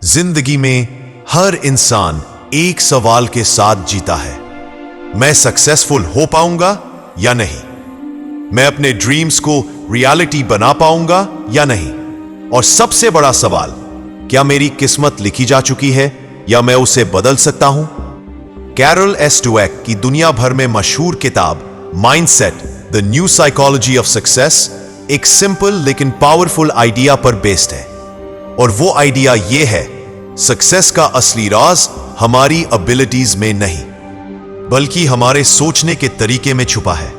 जिंदगी में हर इंसान एक सवाल के साथ जीता है, मैं सक्सेसफुल हो पाऊंगा या नहीं, मैं अपने ड्रीम्स को रियलिटी बना पाऊंगा या नहीं, और सबसे बड़ा सवाल, क्या मेरी किस्मत लिखी जा चुकी है या मैं उसे बदल सकता हूं। कैरल एस डवेक की दुनिया भर में मशहूर किताब mindset the new psychology of success एक सिंपल लेकिन पावरफुल आइडिया पर बेस्ड है, और वो आइडिया ये है, सक्सेस का असली राज हमारी एबिलिटीज में नहीं बल्कि हमारे सोचने के तरीके में छुपा है।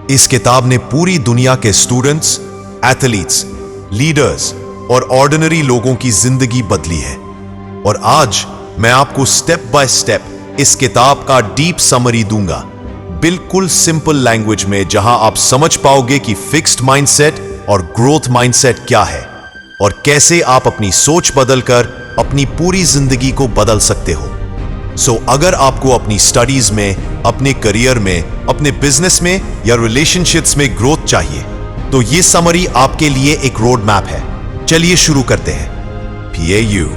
इस किताब ने पूरी दुनिया के स्टूडेंट्स, एथलीट्स, लीडर्स और ऑर्डिनरी लोगों की जिंदगी बदली है, और आज मैं आपको स्टेप बाय स्टेप इस किताब का डीप समरी दूंगा, बिल्कुल सिंपल लैंग्वेज में, जहां आप समझ पाओगे कि फिक्स्ड माइंडसेट और ग्रोथ माइंडसेट क्या है और कैसे आप अपनी सोच बदलकर अपनी पूरी जिंदगी को बदल सकते हो। सो अगर आपको अपनी स्टडीज में, अपने करियर में, अपने बिजनेस में या रिलेशनशिप्स में ग्रोथ चाहिए, तो ये समरी आपके लिए एक रोड मैप है। चलिए शुरू करते हैं। PAU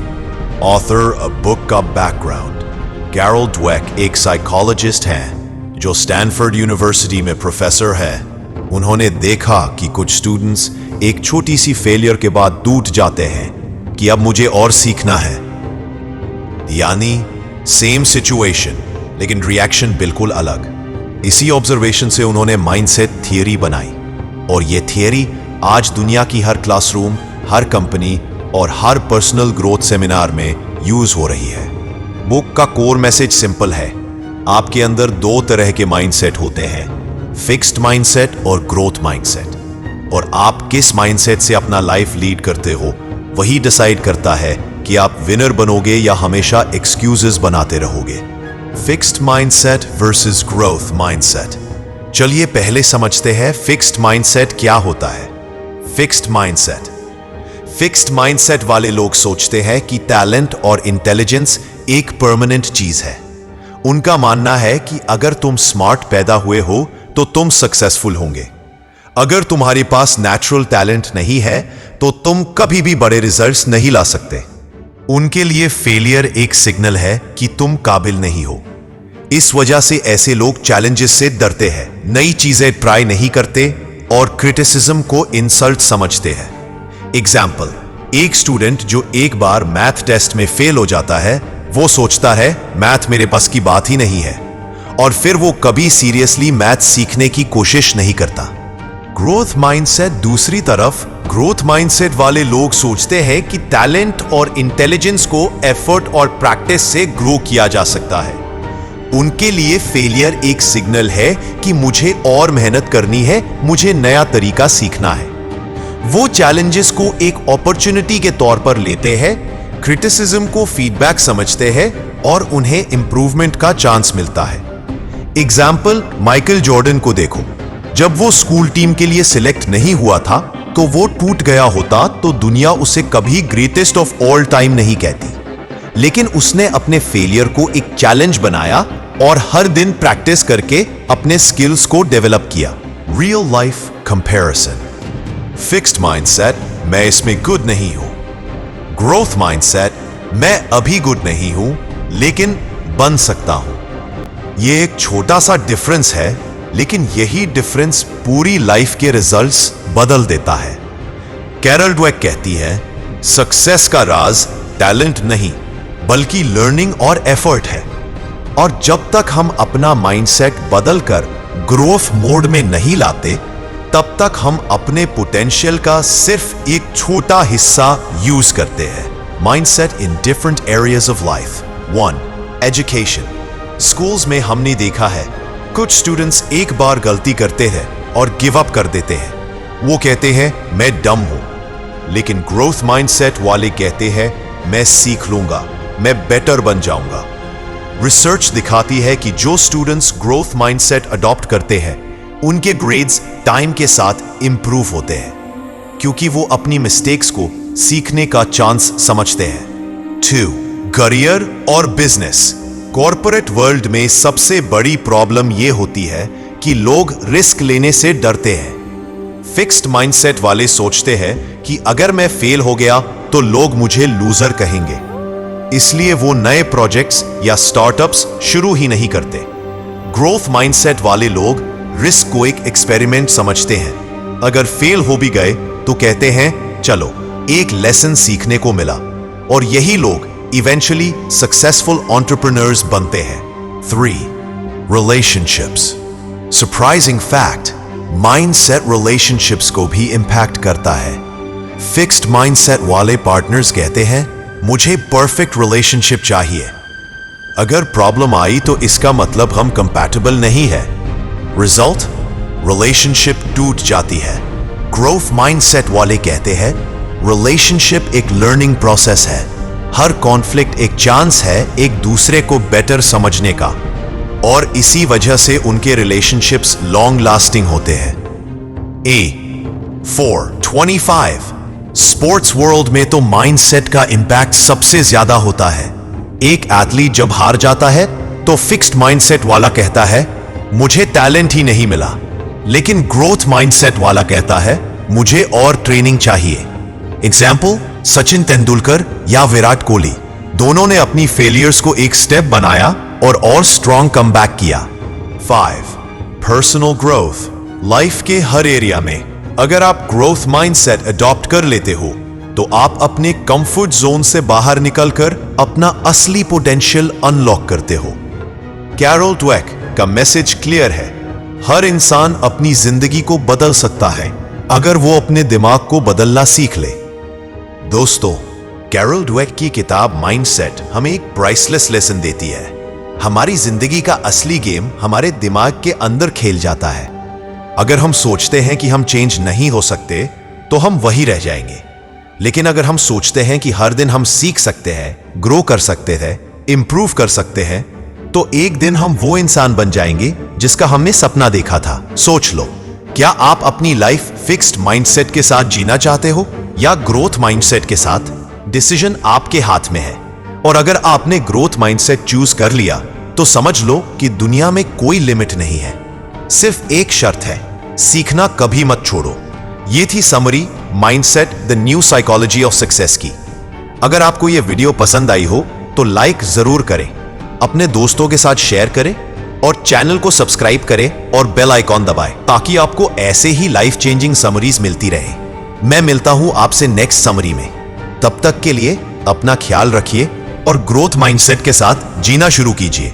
ऑथर अ बुक का बैकग्राउंड। कैरल डवेक एक साइकोलॉजिस्ट हैं जो स्टैनफोर्ड यूनिवर्सिटी में प्रोफेसर है। उन्होंने देखा कि कुछ स्टूडेंट्स एक छोटी सी फेलियर के बाद टूट जाते हैं कि अब मुझे और सीखना है, यानी सेम सिचुएशन लेकिन रिएक्शन बिल्कुल अलग। इसी ऑब्जर्वेशन से उन्होंने माइंडसेट थियरी बनाई, और ये थियरी आज दुनिया की हर क्लासरूम, हर कंपनी और हर पर्सनल ग्रोथ सेमिनार में यूज हो रही है। बुक का कोर मैसेज सिंपल है, आपके अंदर दो तरह के माइंडसेट होते हैं, फिक्स्ड माइंडसेट और ग्रोथ माइंडसेट, और आप किस माइंडसेट से अपना लाइफ लीड करते हो वही डिसाइड करता है कि आप विनर बनोगे या हमेशा एक्सक्यूजेस बनाते रहोगे। Fixed mindset versus growth mindset. चलिए पहले समझते हैं फिक्स्ड माइंडसेट क्या होता है। फिक्स्ड माइंडसेट वाले लोग सोचते हैं कि टैलेंट और इंटेलिजेंस एक परमानेंट चीज है। उनका मानना है कि अगर तुम स्मार्ट पैदा हुए हो तो तुम सक्सेसफुल होंगे। अगर तुम्हारे पास नेचुरल टैलेंट नहीं है तो तुम कभी भी बड़े रिजल्ट्स नहीं ला सकते। उनके लिए फेलियर एक सिग्नल है कि तुम काबिल नहीं हो। इस वजह से ऐसे लोग चैलेंजेस से डरते हैं, नई चीजें ट्राई नहीं करते और क्रिटिसिज्म को इंसल्ट समझते हैं। एग्जाम्पल, एक स्टूडेंट जो एक बार मैथ टेस्ट में फेल हो जाता है, वो सोचता है मैथ मेरे बस की बात ही नहीं है, और फिर वो कभी सीरियसली मैथ सीखने की कोशिश नहीं करता। ग्रोथ माइंडसेट दूसरी तरफ, ग्रोथ माइंडसेट वाले लोग सोचते हैं कि टैलेंट और इंटेलिजेंस को एफर्ट और प्रैक्टिस से ग्रो किया जा सकता है। उनके लिए फेलियर एक सिग्नल है कि मुझे और मेहनत करनी है, मुझे नया तरीका सीखना है। वो चैलेंजेस को एक अपॉर्चुनिटी के तौर पर लेते हैं, क्रिटिसिज्म को फीडबैक समझते हैं और उन्हें इंप्रूवमेंट का चांस मिलता है। एग्जाम्पल, माइकल जॉर्डन को देखो, जब वो स्कूल टीम के लिए सिलेक्ट नहीं हुआ था तो वो टूट गया होता तो दुनिया उसे कभी ग्रेटेस्ट ऑफ ऑल टाइम नहीं कहती, लेकिन उसने अपने फेलियर को एक चैलेंज बनाया और हर दिन प्रैक्टिस करके अपने स्किल्स को डेवलप किया। Real life comparison. Fixed mindset, मैं इसमें गुड नहीं हूं। ग्रोथ माइंडसेट, मैं अभी गुड नहीं हूं लेकिन बन सकता हूं। यह एक छोटा सा डिफरेंस है, लेकिन यही डिफरेंस पूरी लाइफ के रिजल्ट्स बदल देता है। कैरल डवेक कहती है, सक्सेस का राज टैलेंट नहीं बल्कि लर्निंग और एफर्ट है, और जब तक हम अपना माइंडसेट बदलकर ग्रोथ मोड में नहीं लाते, तब तक हम अपने पोटेंशियल का सिर्फ एक छोटा हिस्सा यूज करते हैं। Mindset in different areas of life. 1. Education. Schools में हमने देखा है कुछ स्टूडेंट्स एक बार गलती करते हैं और गिव अप कर देते हैं। वो कहते हैं मैं डम हूं, लेकिन ग्रोथ माइंडसेट वाले कहते हैं मैं सीख लूंगा, मैं बेटर बन जाऊंगा। रिसर्च दिखाती है कि जो स्टूडेंट्स ग्रोथ माइंडसेट अडॉप्ट करते हैं, उनके ग्रेड्स टाइम के साथ इंप्रूव होते हैं, क्योंकि वो अपनी मिस्टेक्स को सीखने का चांस समझते हैं। 2. करियर और बिजनेस। कॉर्पोरेट वर्ल्ड में सबसे बड़ी प्रॉब्लम यह होती है कि लोग रिस्क लेने से डरते हैं। फिक्स्ड माइंडसेट वाले सोचते हैं कि अगर मैं फेल हो गया तो लोग मुझे लूजर कहेंगे, इसलिए वो नए प्रोजेक्ट्स या स्टार्टअप्स शुरू ही नहीं करते। ग्रोथ माइंडसेट वाले लोग रिस्क को एक एक्सपेरिमेंट समझते हैं। अगर फेल हो भी गए तो कहते हैं चलो एक लेसन सीखने को मिला, और यही लोग इवेंचुअली सक्सेसफुल एंटरप्रेन्योर्स बनते हैं। 3. Relationships. Surprising fact, mindset relationships को भी इंपैक्ट करता है। फिक्स्ड माइंडसेट वाले पार्टनर्स कहते हैं मुझे परफेक्ट रिलेशनशिप चाहिए। अगर प्रॉब्लम आई तो इसका मतलब हम कंपैटिबल नहीं है। रिजल्ट, रिलेशनशिप टूट जाती है। ग्रोथ माइंडसेट वाले कहते हैं रिलेशनशिप एक लर्निंग प्रोसेस है। हर कॉन्फ्लिक्ट एक चांस है एक दूसरे को बेटर समझने का, और इसी वजह से उनके रिलेशनशिप्स लॉन्ग लास्टिंग होते हैं। A425। स्पोर्ट्स वर्ल्ड में तो माइंडसेट का इंपैक्ट सबसे ज्यादा होता है। एक एथलीट जब हार जाता है तो फिक्स्ड माइंडसेट वाला कहता है मुझे टैलेंट ही नहीं मिला, लेकिन ग्रोथ माइंडसेट वाला कहता है मुझे और ट्रेनिंग चाहिए। एग्जाम्पल, सचिन तेंदुलकर या विराट कोहली, दोनों ने अपनी फेलियर्स को एक स्टेप बनाया और स्ट्रॉन्ग कमबैक किया। 5. Personal growth. लाइफ के हर एरिया में अगर आप ग्रोथ माइंडसेट अडॉप्ट कर लेते हो तो आप अपने कंफर्ट जोन से बाहर निकलकर अपना असली पोटेंशियल अनलॉक करते हो। कैरोल डवेक का मैसेज क्लियर है, हर इंसान अपनी जिंदगी को बदल सकता है अगर वो अपने दिमाग को बदलना सीख ले। दोस्तों, कैरोल डवेक की किताब माइंडसेट हमें एक प्राइसलेस लेसन देती है। हमारी जिंदगी का असली गेम हमारे दिमाग के अंदर खेल जाता है। अगर हम सोचते हैं कि हम चेंज नहीं हो सकते तो हम वही रह जाएंगे, लेकिन अगर हम सोचते हैं कि हर दिन हम सीख सकते हैं, ग्रो कर सकते हैं, इंप्रूव कर सकते हैं, तो एक दिन हम वो इंसान बन जाएंगे जिसका हमने सपना देखा था। सोच लो, क्या आप अपनी लाइफ फिक्स्ड माइंडसेट के साथ जीना चाहते हो या ग्रोथ माइंडसेट के साथ? डिसीजन आपके हाथ में है, और अगर आपने ग्रोथ माइंडसेट चूज कर लिया तो समझ लो कि दुनिया में कोई लिमिट नहीं है। सिर्फ एक शर्त है, सीखना कभी मत छोड़ो। ये थी summary mindset the new psychology of success की। अगर आपको यह वीडियो पसंद आई हो तो लाइक जरूर करें, अपने दोस्तों के साथ शेयर करें और चैनल को सब्सक्राइब करें और बेल आइकॉन दबाएं ताकि आपको ऐसे ही लाइफ चेंजिंग समरीज मिलती रहे। मैं मिलता हूं आपसे नेक्स्ट समरी में। तब तक के लिए अपना ख्याल रखिए और ग्रोथ माइंडसेट के साथ जीना शुरू कीजिए।